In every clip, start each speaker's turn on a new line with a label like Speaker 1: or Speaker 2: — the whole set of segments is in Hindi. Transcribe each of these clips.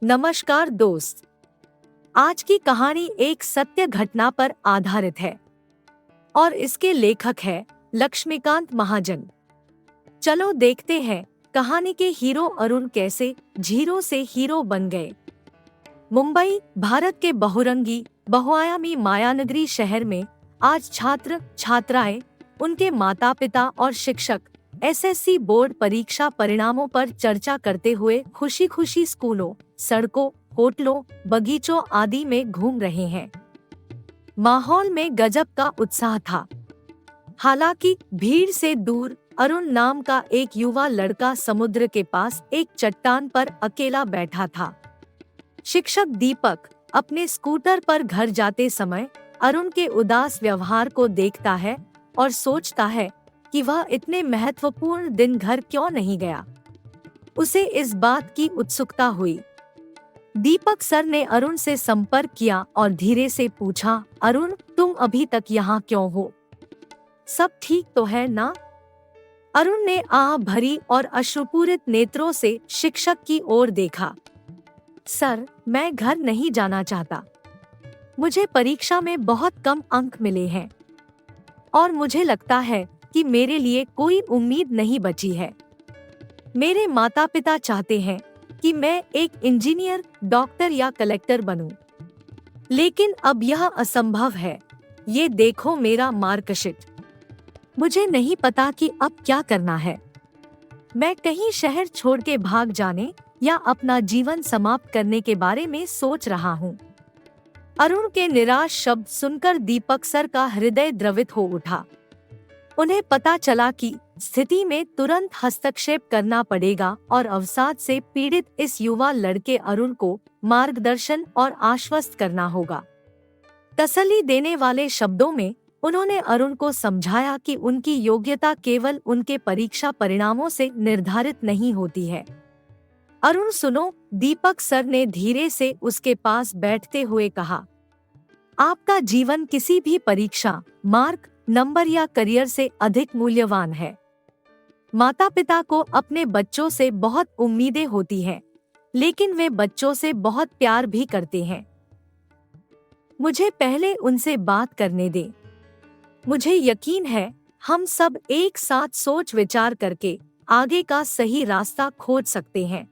Speaker 1: नमस्कार दोस्त। आज की कहानी एक सत्य घटना पर आधारित है और इसके लेखक है लक्ष्मीकांत महाजन। चलो देखते हैं कहानी के हीरो अरुण कैसे जीरो से हीरो बन गए। मुंबई, भारत के बहुरंगी बहुआयामी मायानगरी शहर में आज छात्र छात्राएं, उनके माता पिता और शिक्षक एसएससी बोर्ड परीक्षा परिणामों पर चर्चा करते हुए खुशी खुशी स्कूलों, सड़कों, होटलों, बगीचों आदि में घूम रहे हैं। माहौल में गजब का उत्साह था। हालांकि भीड़ से दूर अरुण नाम का एक युवा लड़का समुद्र के पास एक चट्टान पर अकेला बैठा था। शिक्षक दीपक अपने स्कूटर पर घर जाते समय अरुण के उदास व्यवहार को देखता है और सोचता है कि वह इतने महत्वपूर्ण दिन घर क्यों नहीं गया। उसे इस बात की उत्सुकता हुई। दीपक सर ने अरुण से संपर्क किया और धीरे से पूछा, अरुण, तुम अभी तक यहाँ क्यों हो? सब ठीक तो है ना? अरुण ने आह भरी और अश्रुपूरित नेत्रों से शिक्षक की ओर देखा। सर, मैं घर नहीं जाना चाहता। मुझे परीक्षा में बहुत कम अंक मिले हैं और मुझे लगता है कि मेरे लिए कोई उम्मीद नहीं बची है। मेरे माता पिता चाहते हैं कि मैं एक इंजीनियर, डॉक्टर या कलेक्टर बनूं, लेकिन अब यह असंभव है। ये देखो मेरा मार्कशीट। मुझे नहीं पता कि अब क्या करना है। मैं कहीं शहर छोड़ के भाग जाने या अपना जीवन समाप्त करने के बारे में सोच रहा हूँ। अरुण के निराश शब्द सुनकर दीपक सर का हृदय द्रवित हो उठा। उन्हें पता चला कि स्थिति में तुरंत हस्तक्षेप करना पड़ेगा और अवसाद से पीड़ित इस युवा लड़के अरुण को मार्गदर्शन और आश्वस्त करना होगा। तसल्ली देने वाले शब्दों में उन्होंने अरुण को समझाया कि उनकी योग्यता केवल उनके परीक्षा परिणामों से निर्धारित नहीं होती है। अरुण सुनो, दीपक सर ने धीरे से उसके पास बैठते हुए कहा, आपका जीवन किसी भी परीक्षा, मार्क, नंबर या करियर से अधिक मूल्यवान है। माता पिता को अपने बच्चों से बहुत उम्मीदें होती हैं, लेकिन वे बच्चों से बहुत प्यार भी करते हैं। मुझे पहले उनसे बात करने दें। मुझे यकीन है हम सब एक साथ सोच विचार करके आगे का सही रास्ता खोज सकते हैं।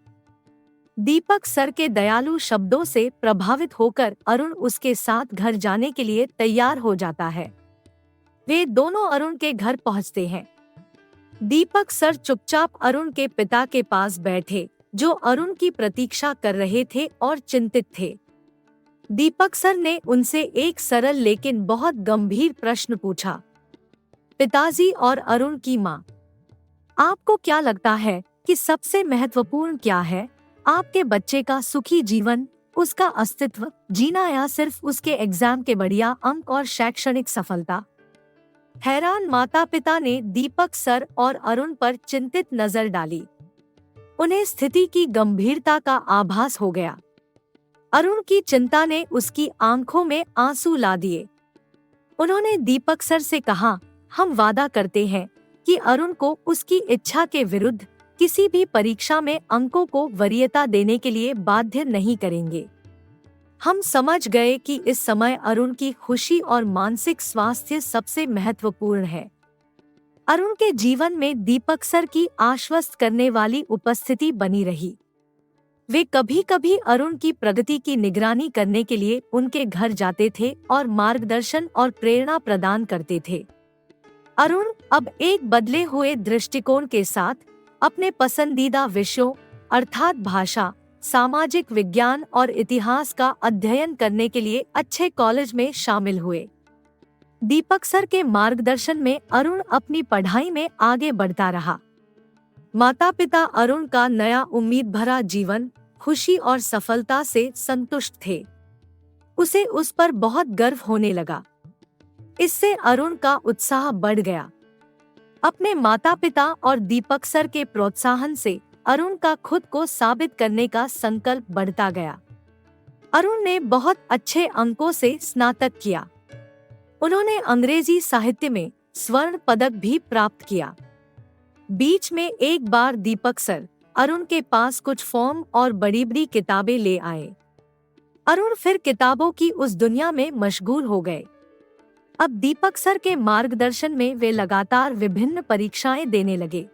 Speaker 1: दीपक सर के दयालु शब्दों से प्रभावित होकर अरुण उसके साथ घर जाने के लिए तैयार हो जाता है। वे दोनों अरुण के घर पहुंचते हैं। दीपक सर चुपचाप अरुण के पिता के पास बैठे, जो अरुण की प्रतीक्षा कर रहे थे और चिंतित थे। दीपक सर ने उनसे एक सरल लेकिन बहुत गंभीर प्रश्न पूछा, पिताजी और अरुण की माँ, आपको क्या लगता है कि सबसे महत्वपूर्ण क्या है? आपके बच्चे का सुखी जीवन, उसका अस्तित्व जीना या सिर्फ उसके एग्जाम के बढ़िया अंक और शैक्षणिक सफलता? हैरान माता पिता ने दीपक सर और अरुण पर चिंतित नजर डाली। उन्हें स्थिति की गंभीरता का आभास हो गया। अरुण की चिंता ने उसकी आंखों में आंसू ला दिए। उन्होंने दीपक सर से कहा, हम वादा करते हैं कि अरुण को उसकी इच्छा के विरुद्ध किसी भी परीक्षा में अंकों को वरीयता देने के लिए बाध्य नहीं करेंगे। हम समझ गए कि इस समय अरुण की खुशी और मानसिक स्वास्थ्य सबसे महत्वपूर्ण है। अरुण के जीवन में दीपक सर की आश्वस्त करने वाली उपस्थिति बनी रही। वे कभी कभी अरुण की प्रगति की निगरानी करने के लिए उनके घर जाते थे और मार्गदर्शन और प्रेरणा प्रदान करते थे। अरुण अब एक बदले हुए दृष्टिकोण के साथ अपने पसंदीदा विषयों अर्थात भाषा, सामाजिक विज्ञान और इतिहास का अध्ययन करने के लिए अच्छे कॉलेज में शामिल हुए। दीपक सर के मार्गदर्शन में अरुण अपनी पढ़ाई में आगे बढ़ता रहा। माता पिता अरुण का नया उम्मीद भरा जीवन, खुशी और सफलता से संतुष्ट थे। उसे उस पर बहुत गर्व होने लगा। इससे अरुण का उत्साह बढ़ गया। अपने माता पिता और दीपक सर के प्रोत्साहन से अरुण का खुद को साबित करने का संकल्प बढ़ता गया। अरुण ने बहुत अच्छे अंकों से स्नातक किया। उन्होंने अंग्रेजी साहित्य में स्वर्ण पदक भी प्राप्त किया। बीच में एक बार दीपक सर अरुण के पास कुछ फॉर्म और बड़ी बड़ी किताबें ले आए। अरुण फिर किताबों की उस दुनिया में मशगूल हो गए। अब दीपक सर के मार्गदर्शन में वे लगातार विभिन्न परीक्षाएं देने लगे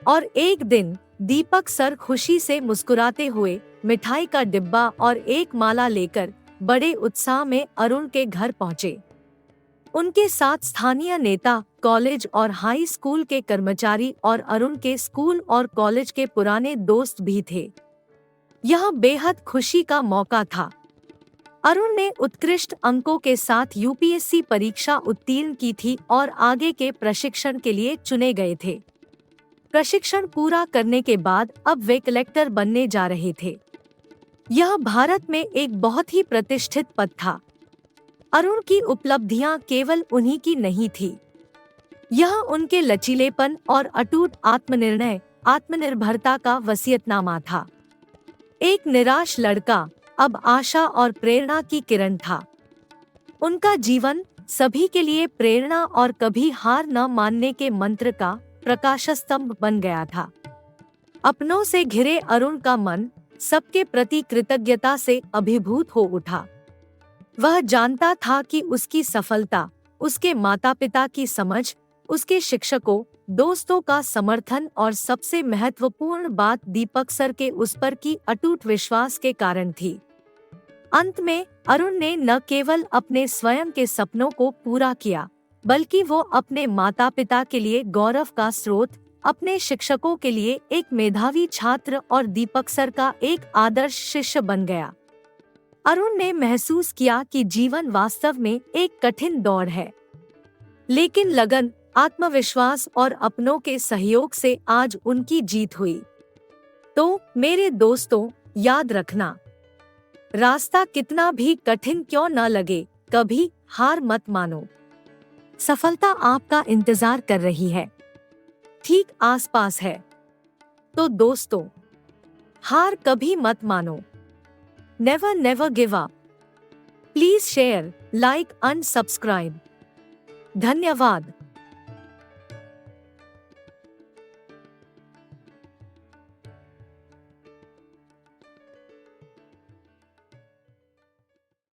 Speaker 1: और एक दिन दीपक सर खुशी से मुस्कुराते हुए मिठाई का डिब्बा और एक माला लेकर बड़े उत्साह में अरुण के घर पहुंचे। उनके साथ स्थानीय नेता, कॉलेज और हाई स्कूल के कर्मचारी और अरुण के स्कूल और कॉलेज के पुराने दोस्त भी थे। यह बेहद खुशी का मौका था। अरुण ने उत्कृष्ट अंकों के साथ यूपीएससी परीक्षा उत्तीर्ण की थी और आगे के प्रशिक्षण के लिए चुने गए थे। प्रशिक्षण पूरा करने के बाद अब वे कलेक्टर बनने जा रहे थे। यह भारत में एक बहुत ही प्रतिष्ठित पद था। अरुण की उपलब्धियां केवल उन्हीं की नहीं थी। यह उनके लचीलेपन और अटूट आत्मनिर्णय, आत्मनिर्भरता का वसीयतनामा था। एक निराश लड़का अब आशा और प्रेरणा की किरण था। उनका जीवन सभी के लिए प्रेरणा और कभी हार न मानने के मंत्र का प्रकाश स्तंभ बन गया था। अपनों से घिरे अरुण का मन सबके प्रति कृतज्ञता से अभिभूत हो उठा। वह जानता था कि उसकी सफलता, उसके माता-पिता की समझ, उसके शिक्षकों, दोस्तों का समर्थन और सबसे महत्वपूर्ण बात दीपक सर के उस पर की अटूट विश्वास के कारण थी। अंत में अरुण ने न केवल अपने स्वयं के सपनों को पूरा किया, बल्कि वो अपने माता-पिता के लिए गौरव का स्रोत, अपने शिक्षकों के लिए एक मेधावी छात्र और दीपक सर का एक आदर्श शिष्य बन गया। अरुण ने महसूस किया कि जीवन वास्तव में एक कठिन दौड़ है, लेकिन लगन, आत्मविश्वास और अपनों के सहयोग से आज उनकी जीत हुई। तो मेरे दोस्तों, याद रखना, रास्ता कितना भी कठिन क्यों न लगे, कभी हार मत मानो। सफलता आपका इंतजार कर रही है, ठीक आसपास है। तो दोस्तों, हार कभी मत मानो। Never never give up. Please share, like and subscribe. धन्यवाद।